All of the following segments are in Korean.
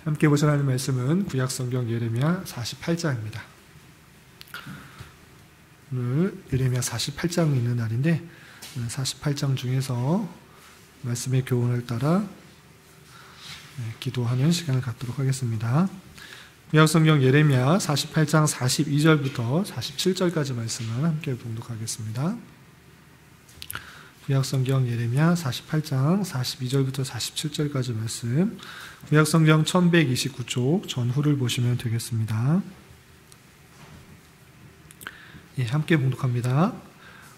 함께 보실 하나님 말씀은 구약성경 예레미야 48장입니다. 오늘 예레미야 48장이 있는 날인데 48장 중에서 말씀의 교훈을 따라 기도하는 시간을 갖도록 하겠습니다. 구약성경 예레미야 48장 42절부터 47절까지 말씀을 함께 봉독하겠습니다. 구약성경 예레미야 48장 42절부터 47절까지 말씀, 구약성경 1129쪽 전후를 보시면 되겠습니다. 함께 봉독합니다.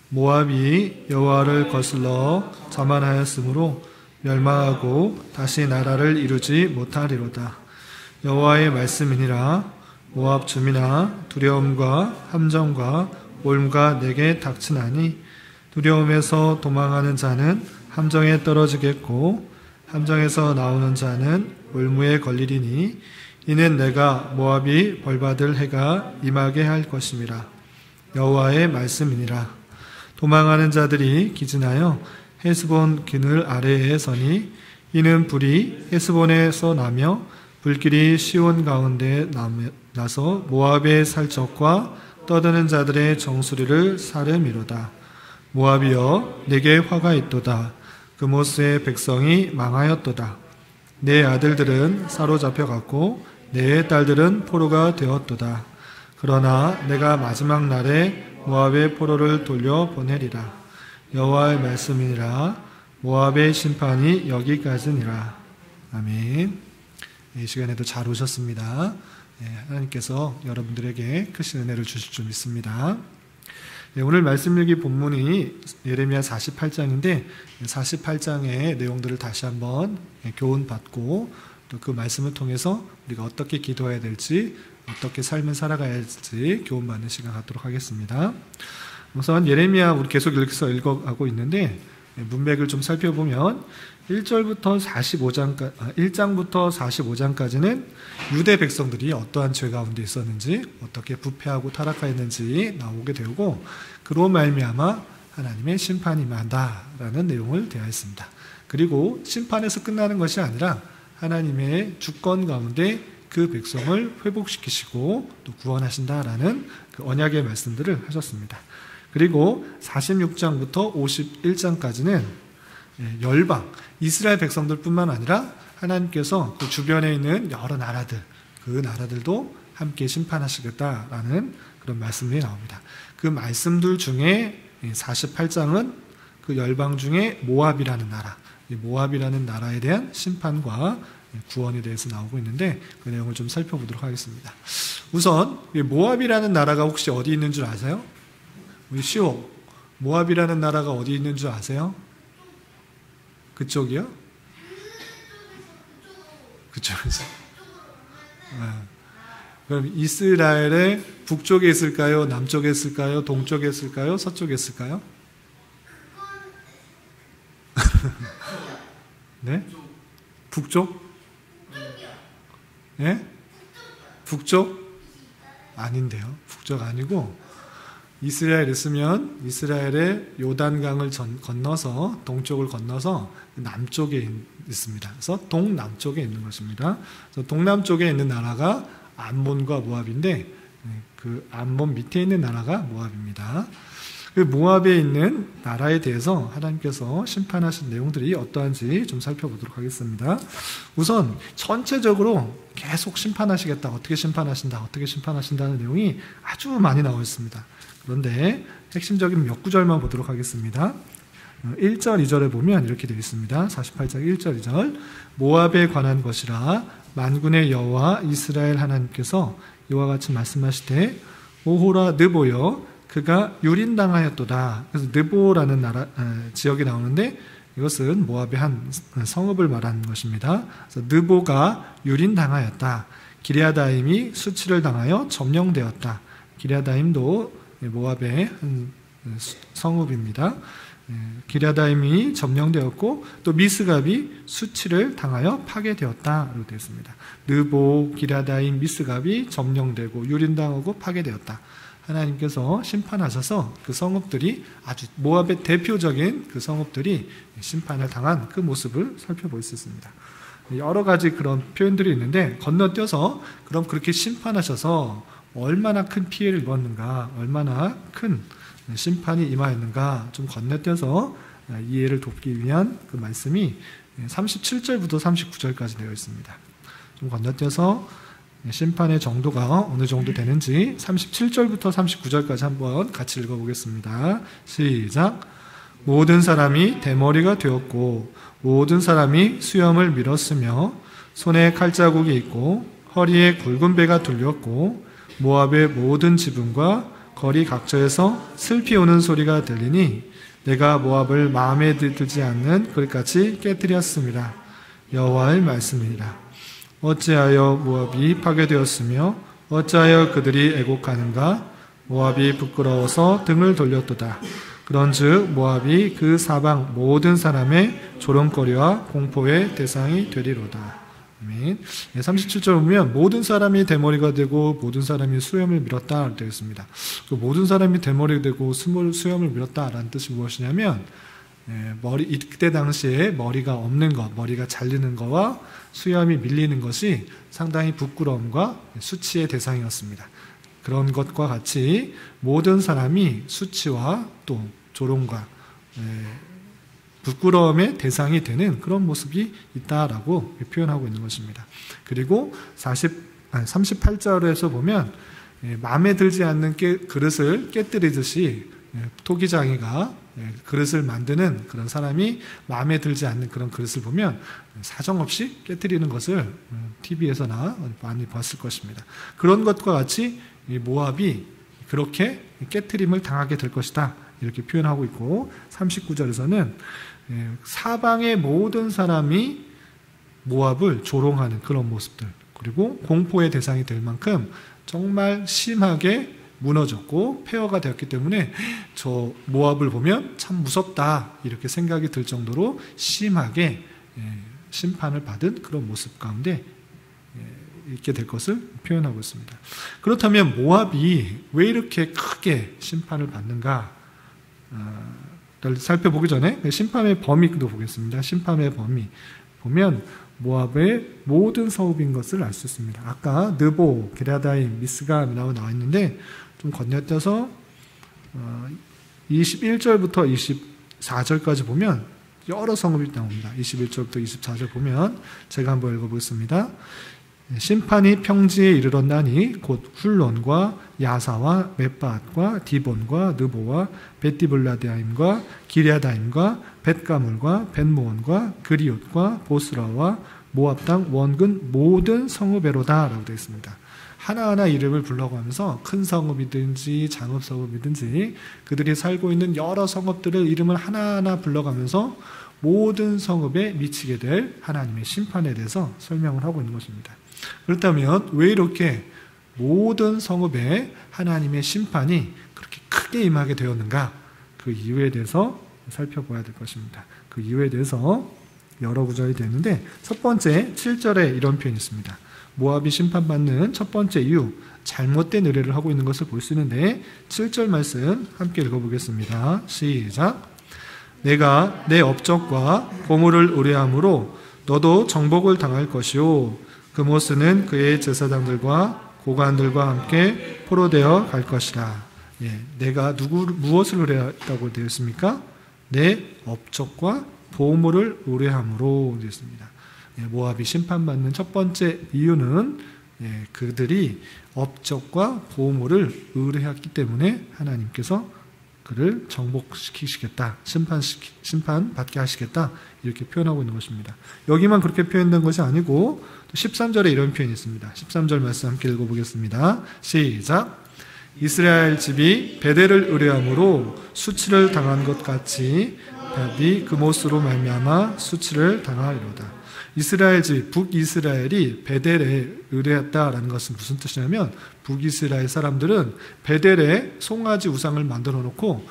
모압이 여호와를 거슬러 자만하였으므로 멸망하고 다시 나라를 이루지 못하리로다. 여호와의 말씀이니라. 모압 주민아, 두려움과 함정과 올무가 내게 닥치나니 두려움에서 도망하는 자는 함정에 떨어지겠고 함정에서 나오는 자는 올무에 걸리리니 이는 내가 모압이 벌받을 해가 임하게 할 것임이라. 여호와의 말씀이니라. 도망하는 자들이 기진하여 헤스본 그늘 아래에 서니 이는 불이 헤스본에서 나며 불길이 시온 가운데 나서 모압의 살적과 떠드는 자들의 정수리를 사름이로다. 모압이여, 내게 화가 있도다. 그모스의 백성이 망하였도다. 내 아들들은 사로잡혀갔고 내 딸들은 포로가 되었도다. 그러나 내가 마지막 날에 모압의 포로를 돌려보내리라. 여호와의 말씀이니라. 모압의 심판이 여기까지니라. 아멘. 이 시간에도 잘 오셨습니다. 하나님께서 여러분들에게 크신 은혜를 주실 줄 믿습니다. 오늘 말씀 읽기 본문이 예레미야 48장인데 48장의 내용들을 다시 한번 교훈받고 또 그 말씀을 통해서 우리가 어떻게 기도해야 될지, 어떻게 삶을 살아가야 할지 교훈받는 시간 갖도록 하겠습니다. 우선 예레미야 우리 계속 읽어가고 있는데 문맥을 좀 살펴보면 1장부터 45장까지는 유대 백성들이 어떠한 죄 가운데 있었는지, 어떻게 부패하고 타락하였는지 나오게 되고, 그로 말미암아 하나님의 심판이 임한다라는 내용을 대하였습니다. 그리고 심판에서 끝나는 것이 아니라 하나님의 주권 가운데 그 백성을 회복시키시고 또 구원하신다라는 그 언약의 말씀들을 하셨습니다. 그리고 46장부터 51장까지는 열방, 이스라엘 백성들뿐만 아니라 하나님께서 그 주변에 있는 여러 나라들, 그 나라들도 함께 심판하시겠다라는 그런 말씀이 나옵니다. 그 말씀들 중에 48장은 그 열방 중에 모압이라는 나라, 모압이라는 나라에 대한 심판과 구원에 대해서 나오고 있는데 그 내용을 좀 살펴보도록 하겠습니다. 우선 모압이라는 나라가 혹시 어디 있는 줄 아세요? 우리 시오, 모압이라는 나라가 어디 있는 줄 아세요? 그쪽이요? 그쪽에서. 그럼 이스라엘의 북쪽에 있을까요? 남쪽에 있을까요? 동쪽에 있을까요? 서쪽에 있을까요? 네? 북쪽? 네? 북쪽? 아닌데요. 북쪽 아니고 이스라엘 있으면 이스라엘의 요단강을 건너서 동쪽을 건너서 남쪽에 있습니다. 그래서 동남쪽에 있는 것입니다. 그래서 동남쪽에 있는 나라가 암몬과 모압인데 그 암몬 밑에 있는 나라가 모압입니다. 그 모압에 있는 나라에 대해서 하나님께서 심판하신 내용들이 어떠한지 좀 살펴보도록 하겠습니다. 우선 전체적으로 계속 심판하시겠다, 어떻게 심판하신다는 내용이 아주 많이 나와 있습니다. 그런데 핵심적인 몇 구절만 보도록 하겠습니다. 1절, 2절에 보면 이렇게 되어 있습니다. 48장 1절, 2절. 모압에 관한 것이라 만군의 여호와 이스라엘 하나님께서 이와 같이 말씀하시되 오호라 느보여 그가 유린당하였도다. 그래서 느보라는 나라 지역이 나오는데 이것은 모압의 한 성읍을 말하는 것입니다. 그래서 느보가 유린당하였다. 기럇아임이 수치를 당하여 점령되었다. 기럇아임도 모압의 한 성읍입니다. 기럇아임이 점령되었고 또 미스갑이 수치를 당하여 파괴되었다로 되어 있습니다. 느보, 기럇아임, 미스갑이 점령되고 유린당하고 파괴되었다. 하나님께서 심판하셔서 그 성읍들이 아주 모압의 대표적인 그 성읍들이 심판을 당한 그 모습을 살펴볼 수 있습니다. 여러 가지 그런 표현들이 있는데 건너뛰어서 그럼 그렇게 심판하셔서 얼마나 큰 피해를 입었는가, 얼마나 큰 심판이 임하였는가 좀 건너뛰어서 이해를 돕기 위한 그 말씀이 37절부터 39절까지 되어 있습니다. 좀 건너뛰어서 심판의 정도가 어느 정도 되는지 37절부터 39절까지 한번 같이 읽어보겠습니다. 시작. 모든 사람이 대머리가 되었고 모든 사람이 수염을 밀었으며 손에 칼자국이 있고 허리에 굵은 배가 둘렸고 모압의 모든 지붕과 거리 각처에서 슬피 우는 소리가 들리니 내가 모압을 마음에 들지 않는 그릇같이 깨뜨렸습니다. 여호와의 말씀이니라. 어찌하여 모압이 파괴되었으며 어찌하여 그들이 애곡하는가? 모압이 부끄러워서 등을 돌렸도다. 그런즉 모압이 그 사방 모든 사람의 조롱거리와 공포의 대상이 되리로다. 아멘. 37절 보면 모든 사람이 대머리가 되고 모든 사람이 수염을 밀었다 되어 있습니다. 그 모든 사람이 대머리가 되고 수염을 밀었다라는 뜻이 무엇이냐면 이때 당시에 머리가 없는 것, 머리가 잘리는 것과 수염이 밀리는 것이 상당히 부끄러움과 수치의 대상이었습니다. 그런 것과 같이 모든 사람이 수치와 또 조롱과 부끄러움의 대상이 되는 그런 모습이 있다라고 표현하고 있는 것입니다. 그리고 38절에서 보면 마음에 들지 않는 그릇을 깨뜨리듯이 토기장이가 그릇을 만드는 그런 사람이 마음에 들지 않는 그런 그릇을 보면 사정없이 깨뜨리는 것을 TV에서나 많이 봤을 것입니다. 그런 것과 같이 모압이 그렇게 깨뜨림을 당하게 될 것이다 이렇게 표현하고 있고 39절에서는 사방의 모든 사람이 모압을 조롱하는 그런 모습들 그리고 공포의 대상이 될 만큼 정말 심하게 무너졌고 폐허가 되었기 때문에 저 모압을 보면 참 무섭다 이렇게 생각이 들 정도로 심하게 심판을 받은 그런 모습 가운데 있게 될 것을 표현하고 있습니다. 그렇다면 모압이 왜 이렇게 크게 심판을 받는가 살펴보기 전에 심판의 범위도 보겠습니다. 심판의 범위 보면 모압의 모든 성읍인 것을 알 수 있습니다. 아까 느보, 게라다임, 미스가라고 나와 있는데 좀 건너뛰어서 21절부터 24절까지 보면 여러 성읍이 나옵니다. 21절부터 24절 보면 제가 한번 읽어보겠습니다. 심판이 평지에 이르렀나니 곧 훌론과 야사와 벳바앗과 디본과 느보와 벳디블라데아임과 기랴다임과 벳가물과 벳모온과 그리옷과 보스라와 모압 땅 원근 모든 성읍에로다 라고 되어 있습니다. 하나하나 이름을 불러가면서 큰 성읍이든지 장읍 성읍이든지 그들이 살고 있는 여러 성읍들을 이름을 하나하나 불러가면서 모든 성읍에 미치게 될 하나님의 심판에 대해서 설명을 하고 있는 것입니다. 그렇다면 왜 이렇게 모든 성읍에 하나님의 심판이 그렇게 크게 임하게 되었는가? 그 이유에 대해서 살펴봐야 될 것입니다. 그 이유에 대해서 여러 구절이 되는데 첫 번째 7절에 이런 표현이 있습니다. 모압이 심판받는 첫 번째 이유, 잘못된 의뢰를 하고 있는 것을 볼 수 있는데 7절 말씀 함께 읽어보겠습니다. 시작. 내가 내 업적과 보물을 의뢰함으로 너도 정복을 당할 것이요 그모스는 그의 제사장들과 고관들과 함께 포로되어 갈 것이라. 내가 무엇을 의뢰했다고 되어 있습니까? 내 업적과 보물을 의뢰함으로 되어 있습니다. 모압이 심판받는 첫 번째 이유는 그들이 업적과 보물을 의뢰했기 때문에 하나님께서 그를 정복시키시겠다, 심판받게 하시겠다 이렇게 표현하고 있는 것입니다. 여기만 그렇게 표현된 것이 아니고 13절에 이런 표현이 있습니다. 13절 말씀 함께 읽어보겠습니다. 시작. 이스라엘 집이 베델을 의뢰함으로 수치를 당한 것 같이 베델이 그못으로 말미암아 수치를 당하리로다. 이스라엘 집, 북이스라엘이 베델에 의뢰했다라는 것은 무슨 뜻이냐면 북이스라엘 사람들은 베델에 송아지 우상을 만들어 놓고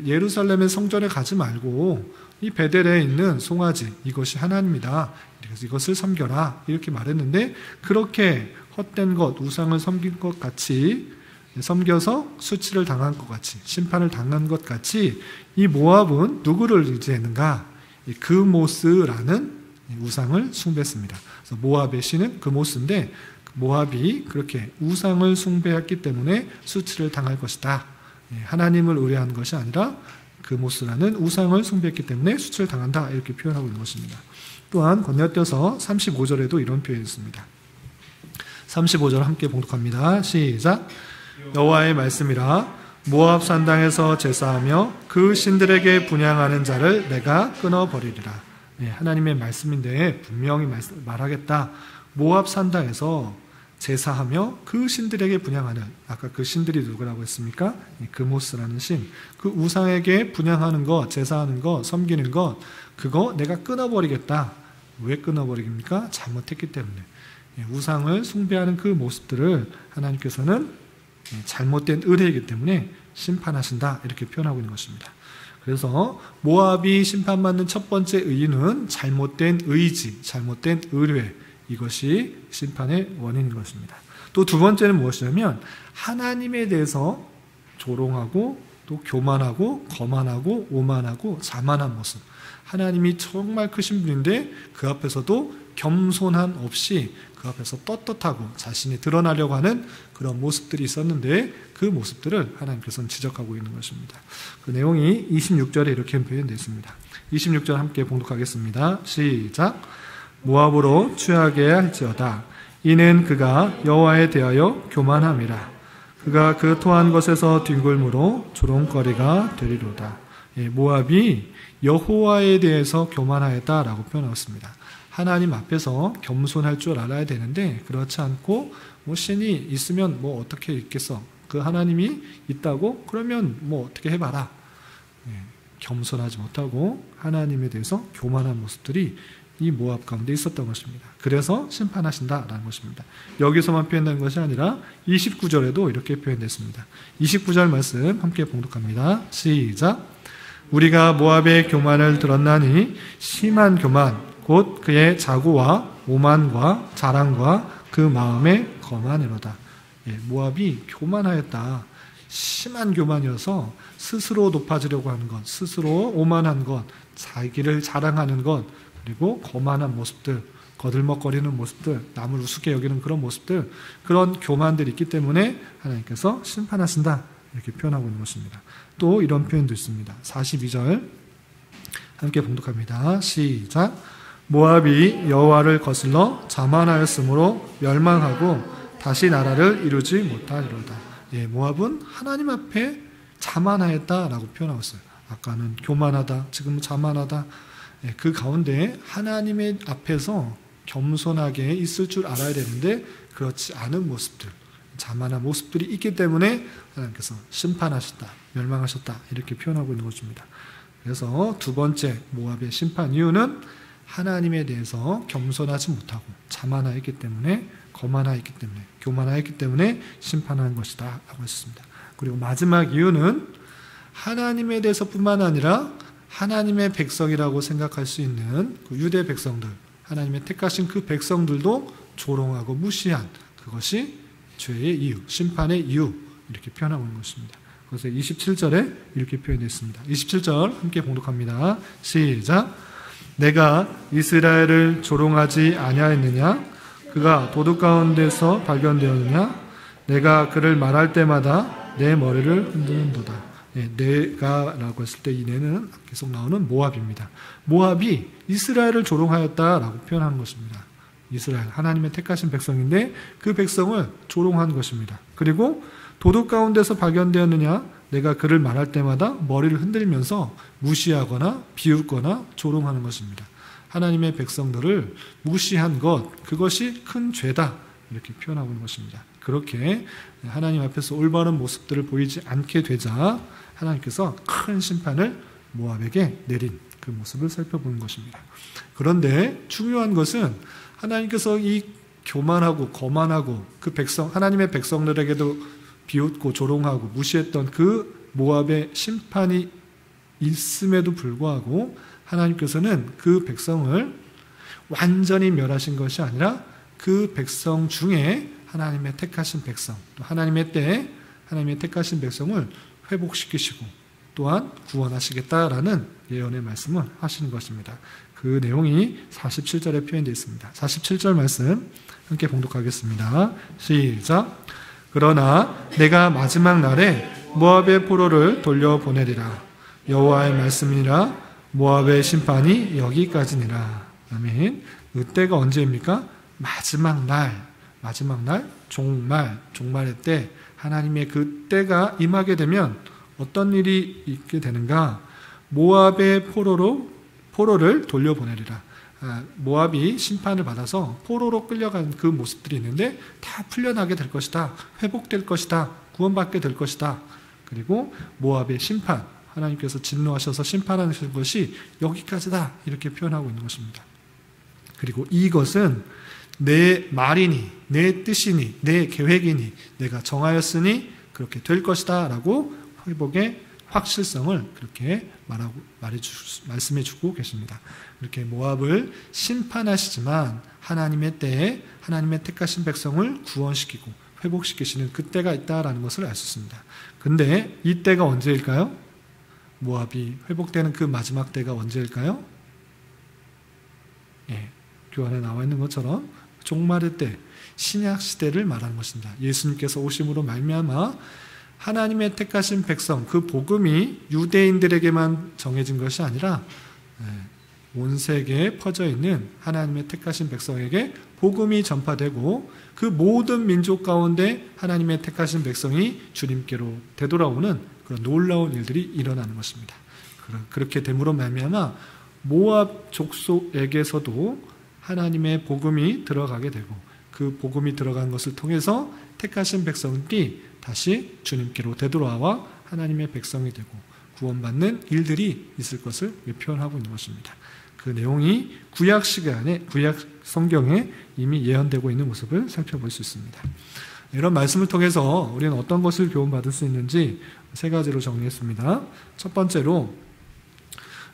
예루살렘의 성전에 가지 말고 이 베델에 있는 송아지 이것이 하나님이다. 그래서 이것을 섬겨라 이렇게 말했는데 그렇게 헛된 것 우상을 섬긴 것 같이 섬겨서 수치를 당한 것 같이 심판을 당한 것 같이 이 모압은 누구를 의지했는가? 이 그모스라는 우상을 숭배했습니다. 그래서 모압의 신은 그모스인데 모압이 그렇게 우상을 숭배했기 때문에 수치를 당할 것이다. 하나님을 의뢰한 것이 아니라 그모스라는 우상을 숭배했기 때문에 수치를 당한다. 이렇게 표현하고 있는 것입니다. 또한 건너뛰어서 35절에도 이런 표현이 있습니다. 35절 함께 봉독합니다. 시작. 여호와의 말씀이라 모압 산당에서 제사하며 그 신들에게 분향하는 자를 내가 끊어버리리라. 하나님의 말씀인데 분명히 말하겠다. 모압 산당에서 제사하며 그 신들에게 분향하는, 아까 그 신들이 누구라고 했습니까? 그모스라는 신, 그 우상에게 분향하는 것, 제사하는 것, 섬기는 것, 그거 내가 끊어버리겠다. 왜 끊어버리겠습니까? 잘못했기 때문에. 우상을 숭배하는 그 모습들을 하나님께서는 잘못된 의뢰이기 때문에 심판하신다. 이렇게 표현하고 있는 것입니다. 그래서 모압이 심판받는 첫 번째 의의는 잘못된 의지, 잘못된 의뢰, 이것이 심판의 원인인 것입니다. 또 두 번째는 무엇이냐면 하나님에 대해서 조롱하고 또 교만하고 거만하고 오만하고 자만한 모습. 하나님이 정말 크신 분인데 그 앞에서도 겸손함 없이 그 앞에서 떳떳하고 자신이 드러나려고 하는 그런 모습들이 있었는데 그 모습들을 하나님께서는 지적하고 있는 것입니다. 그 내용이 26절에 이렇게 표현되어 있습니다. 26절 함께 봉독하겠습니다. 시작. 모압으로 취하게 할지어다. 이는 그가 여호와에 대하여 교만함이라. 그가 그 토한 것에서 뒹굴므로 조롱거리가 되리로다. 모압이 여호와에 대해서 교만하였다라고 표현하였습니다. 하나님 앞에서 겸손할 줄 알아야 되는데 그렇지 않고 신이 있으면 뭐 어떻게 있겠어? 그 하나님이 있다고? 그러면 뭐 어떻게 해봐라. 겸손하지 못하고 하나님에 대해서 교만한 모습들이 이 모압 가운데 있었던 것입니다. 그래서 심판하신다라는 것입니다. 여기서만 표현된 것이 아니라 29절에도 이렇게 표현됐습니다. 29절 말씀 함께 봉독합니다. 시작. 우리가 모압의 교만을 들었나니 심한 교만 곧 그의 자고와 오만과 자랑과 그 마음의 거만이로다. 모압이 교만하였다. 심한 교만이어서 스스로 높아지려고 하는 것, 스스로 오만한 것, 자기를 자랑하는 것, 그리고 거만한 모습들, 거들먹거리는 모습들, 남을 우습게 여기는 그런 모습들, 그런 교만들이 있기 때문에 하나님께서 심판하신다. 이렇게 표현하고 있는 것입니다. 또 이런 표현도 있습니다. 42절 함께 봉독합니다. 시작. 모압이 여호와를 거슬러 자만하였으므로 멸망하고 다시 나라를 이루지 못하리로다. 모압은 하나님 앞에 자만하였다라고 표현하고 있어요. 아까는 교만하다, 지금은 자만하다. 그 가운데 하나님의 앞에서 겸손하게 있을 줄 알아야 되는데 그렇지 않은 모습들, 자만한 모습들이 있기 때문에 하나님께서 심판하셨다, 멸망하셨다 이렇게 표현하고 있는 것입니다. 그래서 두 번째 모압의 심판 이유는 하나님에 대해서 겸손하지 못하고 자만하였기 때문에, 거만하였기 때문에, 교만하였기 때문에 심판하는 것이다 라고 했습니다. 그리고 마지막 이유는 하나님에 대해서뿐만 아니라 하나님의 백성이라고 생각할 수 있는 그 유대 백성들, 하나님의 택하신 그 백성들도 조롱하고 무시한 그것이 죄의 이유, 심판의 이유 이렇게 표현하고 있는 것입니다. 그래서 27절에 이렇게 표현했습니다. 27절 함께 봉독합니다. 시작. 내가 이스라엘을 조롱하지 아니하였느냐? 그가 도둑 가운데서 발견되었느냐? 내가 그를 말할 때마다 내 머리를 흔드는도다. 내가라고 했을 때 이 내는 계속 나오는 모압입니다. 모압이 이스라엘을 조롱하였다라고 표현하는 것입니다. 이스라엘, 하나님의 택하신 백성인데 그 백성을 조롱한 것입니다. 그리고 도둑 가운데서 발견되었느냐? 내가 그를 말할 때마다 머리를 흔들면서 무시하거나 비웃거나 조롱하는 것입니다. 하나님의 백성들을 무시한 것, 그것이 큰 죄다 이렇게 표현하고 있는 것입니다. 그렇게 하나님 앞에서 올바른 모습들을 보이지 않게 되자 하나님께서 큰 심판을 모압에게 내린 그 모습을 살펴보는 것입니다. 그런데 중요한 것은 하나님께서 이 교만하고 거만하고 그 백성, 하나님의 백성들에게도 비웃고 조롱하고 무시했던 그 모압의 심판이 있음에도 불구하고 하나님께서는 그 백성을 완전히 멸하신 것이 아니라 그 백성 중에 하나님의 택하신 백성, 또 하나님의 때에 하나님의 택하신 백성을 회복시키시고 또한 구원하시겠다라는 예언의 말씀을 하시는 것입니다. 그 내용이 47절에 표현되어 있습니다. 47절 말씀 함께 봉독하겠습니다. 시작. 그러나 내가 마지막 날에 모압의 포로를 돌려보내리라. 여호와의 말씀이니라. 모압의 심판이 여기까지니라. 아멘. 그때가 언제입니까? 마지막 날, 종말의 때, 하나님의 그 때가 임하게 되면 어떤 일이 있게 되는가? 모압의 포로를 돌려보내리라. 모압이 심판을 받아서 포로로 끌려간 그 모습들이 있는데 다 풀려나게 될 것이다. 회복될 것이다. 구원받게 될 것이다. 그리고 모압의 심판, 하나님께서 진노하셔서 심판하는 것이 여기까지다. 이렇게 표현하고 있는 것입니다. 그리고 이것은 내 말이니, 내 뜻이니, 내 계획이니, 내가 정하였으니 그렇게 될 것이다. 라고 회복의 확실성을 그렇게 말씀해 주고 계십니다. 이렇게 모압을 심판하시지만 하나님의 때에 하나님의 택하신 백성을 구원시키고 회복시키시는 그때가 있다라는 것을 알 수 있습니다. 근데 이 때가 언제일까요? 모압이 회복되는 그 마지막 때가 언제일까요? 교환에 나와 있는 것처럼 종말의 때, 신약 시대를 말하는 것입니다. 예수님께서 오심으로 말미암아 하나님의 택하신 백성, 그 복음이 유대인들에게만 정해진 것이 아니라 온 세계에 퍼져 있는 하나님의 택하신 백성에게 복음이 전파되고 그 모든 민족 가운데 하나님의 택하신 백성이 주님께로 되돌아오는 그런 놀라운 일들이 일어나는 것입니다. 그렇게 됨으로 말미암아 모압 족속에게서도 하나님의 복음이 들어가게 되고 그 복음이 들어간 것을 통해서 택하신 백성들이 다시 주님께로 되돌아와 하나님의 백성이 되고 구원받는 일들이 있을 것을 표현하고 있는 것입니다. 그 내용이 구약 성경에 이미 예언되고 있는 모습을 살펴볼 수 있습니다. 이런 말씀을 통해서 우리는 어떤 것을 교훈받을 수 있는지 세 가지로 정리했습니다. 첫 번째로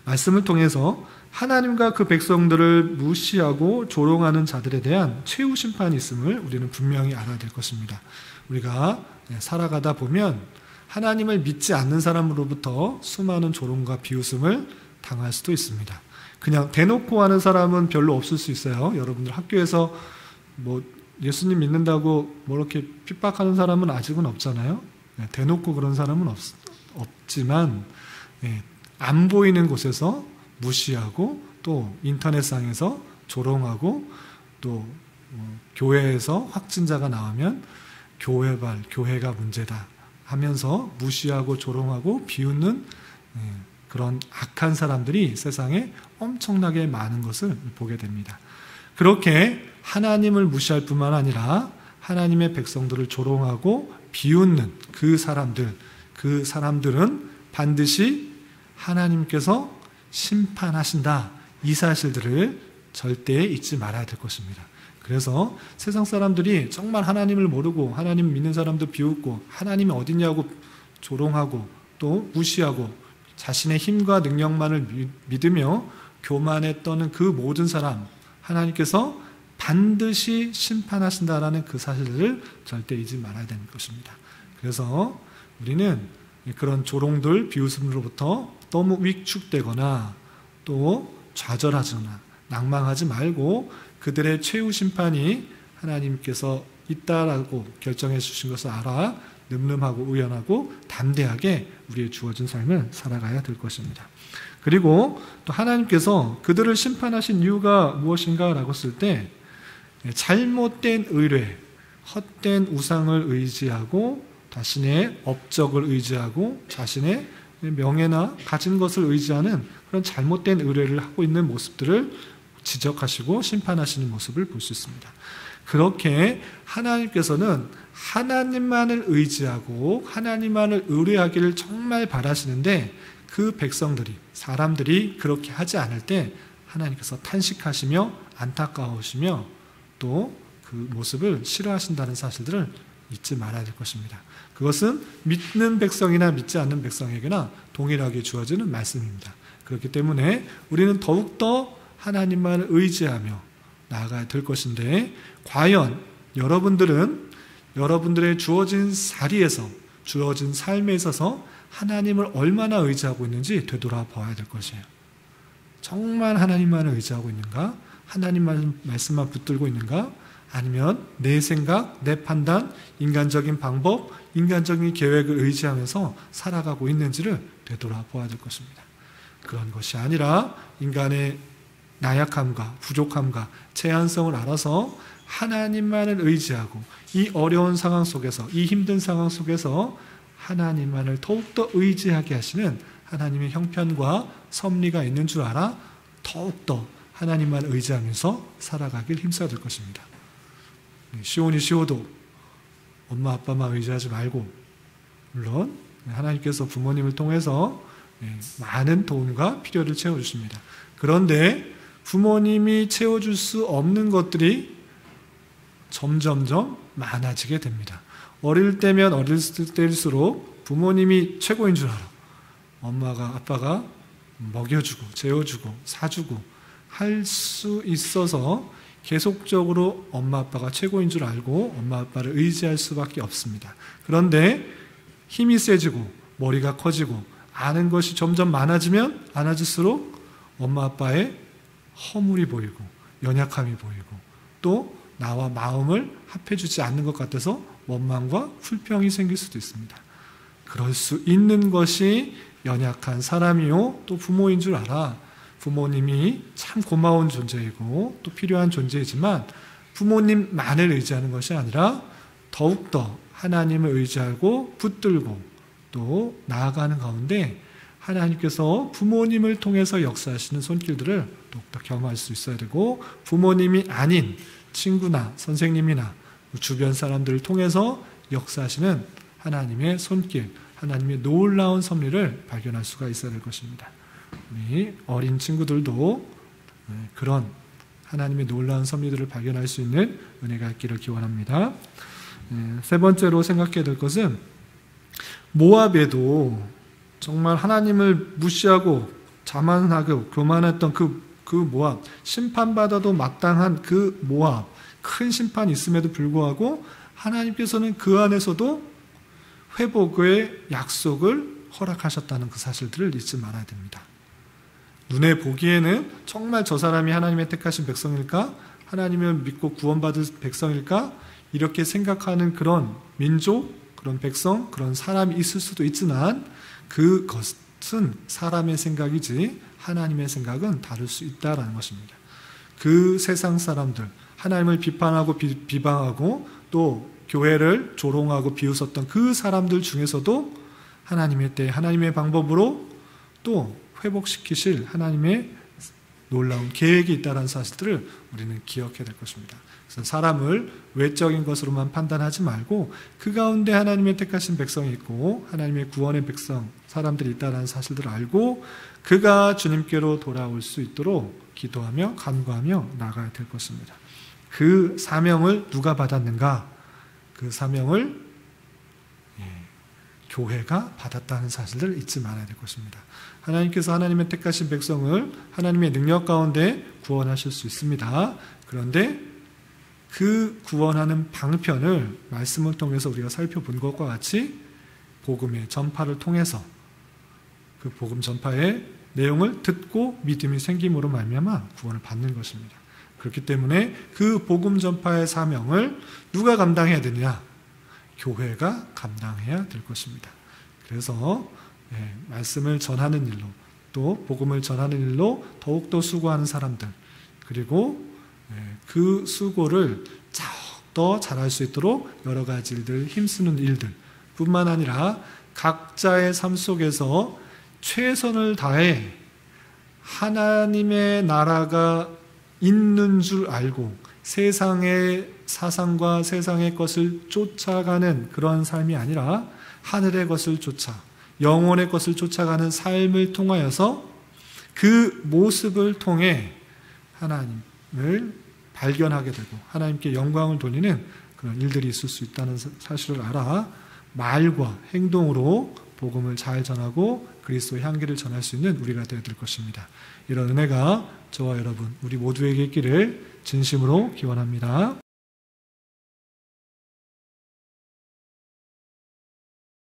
말씀을 통해서 하나님과 그 백성들을 무시하고 조롱하는 자들에 대한 최후 심판이 있음을 우리는 분명히 알아야 될 것입니다. 우리가 살아가다 보면 하나님을 믿지 않는 사람으로부터 수많은 조롱과 비웃음을 당할 수도 있습니다. 그냥 대놓고 하는 사람은 별로 없을 수 있어요. 여러분들 학교에서 예수님 믿는다고 이렇게 핍박하는 사람은 아직은 없잖아요. 대놓고 그런 사람은 없지만 안 보이는 곳에서 무시하고 또 인터넷상에서 조롱하고 또 교회에서 확진자가 나오면 교회가 문제다 하면서 무시하고 조롱하고 비웃는 그런 악한 사람들이 세상에 엄청나게 많은 것을 보게 됩니다. 그렇게 하나님을 무시할 뿐만 아니라 하나님의 백성들을 조롱하고 비웃는 그 사람들은 반드시 하나님께서 심판하신다. 이 사실들을 절대 잊지 말아야 될 것입니다. 그래서 세상 사람들이 정말 하나님을 모르고 하나님 믿는 사람도 비웃고 하나님이 어디냐고 조롱하고 또 무시하고 자신의 힘과 능력만을 믿으며 교만에 떠는 그 모든 사람, 하나님께서 반드시 심판하신다라는 그 사실을 절대 잊지 말아야 되는 것입니다. 그래서 우리는 그런 조롱들, 비웃음으로부터 너무 위축되거나 또 좌절하거나 낭망하지 말고 그들의 최후 심판이 하나님께서 있다라고 결정해 주신 것을 알아 늠름하고 의연하고 담대하게 우리의 주어진 삶을 살아가야 될 것입니다. 그리고 또 하나님께서 그들을 심판하신 이유가 무엇인가라고 했을 때 잘못된 의뢰, 헛된 우상을 의지하고 자신의 업적을 의지하고 자신의 명예나 가진 것을 의지하는 그런 잘못된 의뢰를 하고 있는 모습들을 지적하시고 심판하시는 모습을 볼 수 있습니다. 그렇게 하나님께서는 하나님만을 의지하고 하나님만을 의뢰하기를 정말 바라시는데 그 백성들이, 사람들이 그렇게 하지 않을 때 하나님께서 탄식하시며 안타까우시며 또 그 모습을 싫어하신다는 사실들을 잊지 말아야 될 것입니다. 그것은 믿는 백성이나 믿지 않는 백성에게나 동일하게 주어지는 말씀입니다. 그렇기 때문에 우리는 더욱더 하나님만을 의지하며 나아가야 될 것인데 과연 여러분들은 여러분들의 주어진 자리에서 주어진 삶에 있어서 하나님을 얼마나 의지하고 있는지 되돌아봐야 될 것이에요. 정말 하나님만을 의지하고 있는가? 하나님 말씀만 붙들고 있는가? 아니면 내 생각, 내 판단, 인간적인 방법, 인간적인 계획을 의지하면서 살아가고 있는지를 되돌아보아야 될 것입니다. 그런 것이 아니라 인간의 나약함과 부족함과 제한성을 알아서 하나님만을 의지하고 이 어려운 상황 속에서, 이 힘든 상황 속에서 하나님만을 더욱더 의지하게 하시는 하나님의 형편과 섭리가 있는 줄 알아 더욱더 하나님만 의지하면서 살아가길 힘써야 될 것입니다. 시온이 시오도 엄마 아빠만 의지하지 말고, 물론 하나님께서 부모님을 통해서 많은 도움과 필요를 채워주십니다. 그런데 부모님이 채워줄 수 없는 것들이 점점점 많아지게 됩니다. 어릴 때면 어릴 때일수록 부모님이 최고인 줄 알아. 엄마가 아빠가 먹여주고 재워주고 사주고 할 수 있어서 계속적으로 엄마 아빠가 최고인 줄 알고 엄마 아빠를 의지할 수밖에 없습니다. 그런데 힘이 세지고 머리가 커지고 아는 것이 점점 많아지면 많아질수록 엄마 아빠의 허물이 보이고 연약함이 보이고 또 나와 마음을 합해주지 않는 것 같아서 원망과 불평이 생길 수도 있습니다. 그럴 수 있는 것이 연약한 사람이요 또 부모인 줄 알아. 부모님이 참 고마운 존재이고 또 필요한 존재이지만 부모님만을 의지하는 것이 아니라 더욱더 하나님을 의지하고 붙들고 또 나아가는 가운데 하나님께서 부모님을 통해서 역사하시는 손길들을 더욱더 경험할 수 있어야 되고, 부모님이 아닌 친구나 선생님이나 주변 사람들을 통해서 역사하시는 하나님의 손길, 하나님의 놀라운 섭리를 발견할 수가 있어야 될 것입니다. 우리 어린 친구들도 그런 하나님의 놀라운 섭리들을 발견할 수 있는 은혜가 있기를 기원합니다. 세 번째로 생각해야 될 것은 모압에도 정말 하나님을 무시하고 자만하고 교만했던 그 모압, 심판받아도 마땅한 그 모압, 큰 심판이 있음에도 불구하고 하나님께서는 그 안에서도 회복의 약속을 허락하셨다는 그 사실들을 잊지 말아야 됩니다. 눈에 보기에는 정말 저 사람이 하나님의 택하신 백성일까? 하나님을 믿고 구원받을 백성일까? 이렇게 생각하는 그런 민족, 그런 백성, 그런 사람이 있을 수도 있지만 그것은 사람의 생각이지 하나님의 생각은 다를 수 있다는 것입니다. 그 세상 사람들, 하나님을 비판하고 비방하고 또 교회를 조롱하고 비웃었던 그 사람들 중에서도 하나님의 때, 하나님의 방법으로 또 회복시키실 하나님의 놀라운 계획이 있다는 사실들을 우리는 기억해야 될 것입니다. 그래서 사람을 외적인 것으로만 판단하지 말고 그 가운데 하나님의 택하신 백성이 있고 하나님의 구원의 백성, 사람들이 있다는 사실들을 알고 그가 주님께로 돌아올 수 있도록 기도하며 간구하며 나가야 될 것입니다. 그 사명을 누가 받았는가? 그 사명을 교회가 받았다는 사실을 잊지 말아야 될 것입니다. 하나님께서 하나님의 택하신 백성을 하나님의 능력 가운데 구원하실 수 있습니다. 그런데 그 구원하는 방편을 말씀을 통해서 우리가 살펴본 것과 같이 복음의 전파를 통해서 그 복음 전파의 내용을 듣고 믿음이 생김으로 말미암아 구원을 받는 것입니다. 그렇기 때문에 그 복음 전파의 사명을 누가 감당해야 되느냐? 교회가 감당해야 될 것입니다. 그래서 말씀을 전하는 일로 또 복음을 전하는 일로 더욱더 수고하는 사람들, 그리고 그 수고를 더 잘할 수 있도록 여러 가지 일들, 힘쓰는 일들 뿐만 아니라 각자의 삶 속에서 최선을 다해 하나님의 나라가 있는 줄 알고 세상의 사상과 세상의 것을 쫓아가는 그런 삶이 아니라 하늘의 것을 쫓아 영혼의 것을 쫓아가는 삶을 통하여서 그 모습을 통해 하나님을 발견하게 되고 하나님께 영광을 돌리는 그런 일들이 있을 수 있다는 사실을 알아 말과 행동으로 복음을 잘 전하고 그리스도의 향기를 전할 수 있는 우리가 되어야 될 것입니다. 이런 은혜가 저와 여러분 우리 모두에게 있기를 진심으로 기원합니다.